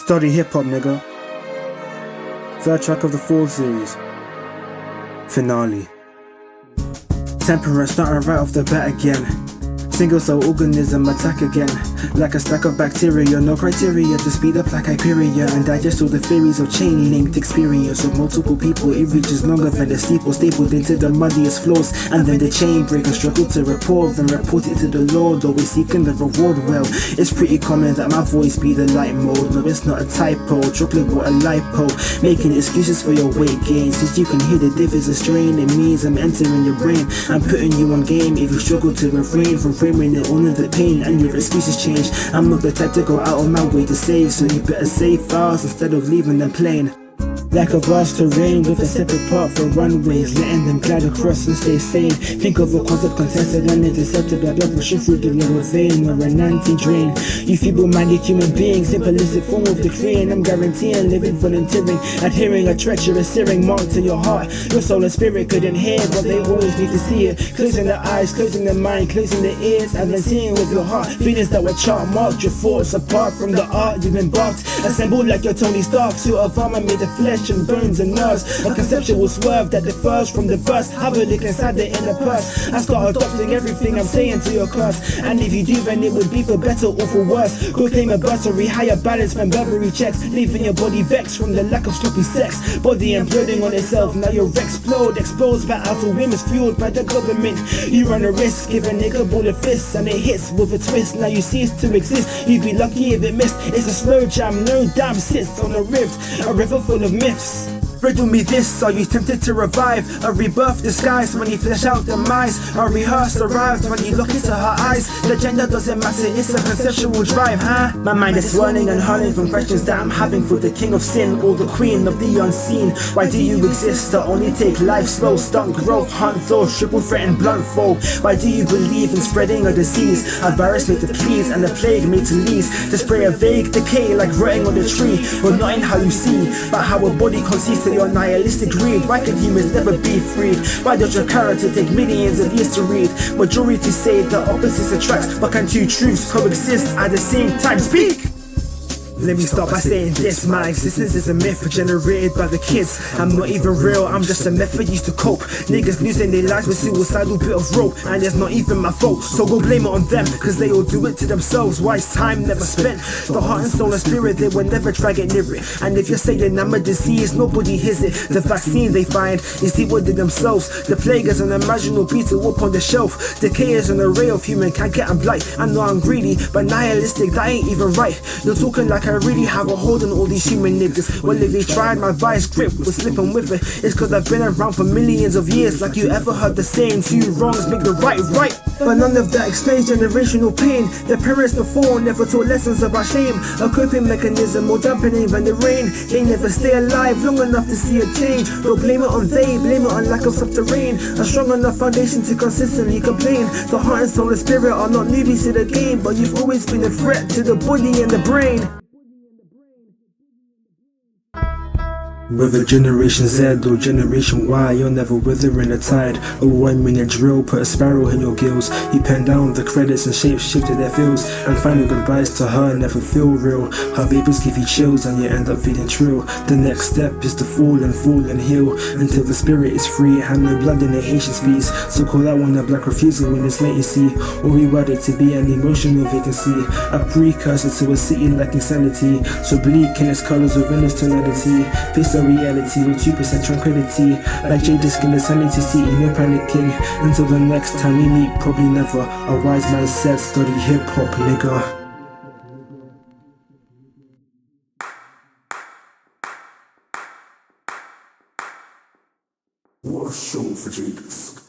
Study hip-hop, nigga. Third track of the Fall series. Finale. Temperance starting right off the bat again. Single cell organism attack again. Like a stack of bacteria, no criteria to speed up like hyperia and digest all the theories of chain-linked experience of multiple people. It reaches longer than the steeple, stapled into the muddiest floors, and then the chain break and struggle to repour, then report it to the Lord, always seeking the reward. Well, it's pretty common that my voice be the light mode. No, it's not a typo, chocolate water lipo, making excuses for your weight gain. Since you can hear the diff is a strain, it means I'm entering your brain. I'm putting you on game if you struggle to refrain from framing it all in the pain, and your excuses change. I'm not the type to go out of my way to save, so you better save files instead of leaving them plain. Like a vast terrain with a separate part for runways, letting them glide across and stay sane. Think of a concept contested and intercepted by blood rushing through the lower vein or an anti-drain. You feeble-minded human beings, simplistic form of the crane. I'm guaranteeing living, volunteering, adhering a treacherous searing mark to your heart. Your soul and spirit couldn't hear, but they always need to see it. Closing the eyes, closing the mind, closing the ears, and then seeing with your heart. Feelings that were chart marked, your thoughts apart from the art you've embarked. Assembled like your Tony Stark, suit of armour made of flesh and bones and nerves, a conceptual swerve that differs from the verse. Have a look inside the inner purse. I start adopting everything I'm saying to your curse, and if you do, then it would be for better or for worse. Go claim a bursary, higher balance from Burberry checks, leaving your body vexed from the lack of sloppy sex. Body imploding on itself, now your rexpolde explodes back out of whims fueled by the government. You run a risk, give a nigga ball of fists, and it hits with a twist. Now you cease to exist, you'd be lucky if it missed. It's a slow jam, no dam sits on a rift, a river full of myths. Riddle me this, are you tempted to revive? A rebirth disguised when you flesh out demise. A rehearse arrives when you look into her eyes. The gender doesn't matter, it's a conceptual drive, huh? My mind is swirling and hurling from questions that I'm having for the king of sin or the queen of the unseen. Why do you exist to only take life slow? Stunt growth, hunt those, triple threat and blunt foe. Why do you believe in spreading a disease? A virus made to please and a plague made to lease. To spray a vague decay like rotting on the tree, but not in how you see, but how a body conceits to your nihilistic greed. Why can humans never be freed? Why does your character take millions of years to read? Majority say the opposites attract, but can two truths coexist at the same time? Speak! Let me start by saying this, my existence is a myth generated by the kids. I'm not even real, I'm just a method used to cope. Niggas losing their lives with suicidal bit of rope, and it's not even my fault, so go blame it on them, cause they all do it to themselves. Why is time never spent? The heart and soul and spirit, they will never try get near it. And if you're saying I'm a disease, nobody hears it. The vaccine they find is deeper than themselves. The plague is an imaginal beetle up on the shelf. Decay is an array of human can't get and blight. I know I'm greedy, but nihilistic, that ain't even right. You're talking like I really have a hold on all these human niggas. Well, if they tried, my vice grip would slip and wither. It's cause I've been around for millions of years. Like you ever heard the saying, two wrongs make the right right? But none of that explains generational pain. Their parents before never taught lessons about shame, a coping mechanism more dampening than the rain. They never stay alive long enough to see a change. Don't blame it on they, blame it on lack of subterranean. A strong enough foundation to consistently complain. The heart and soul and spirit are not newbies to the game, but you've always been a threat to the body and the brain. Whether Generation Z or Generation Y, you're never withering the tide. A 1 minute drill, put a sparrow in your gills. You pen down the credits and shape-shifted their feels, and final goodbyes to her never feel real. Her vapors give you chills and you end up feeling trill. The next step is to fall and heal, until the spirit is free and no blood in the Haitian's fees. So call that one a black refusal when there's latency, or reword it to be an emotional vacancy, a precursor to a city lacking sanity. So bleak in its colors within its tonality. Face reality with 2% tranquility, like J-Disc in the sanity city, no panicking. Until the next time we meet, probably never. A wise man said, study hip-hop, nigga. What a show for J-Disc.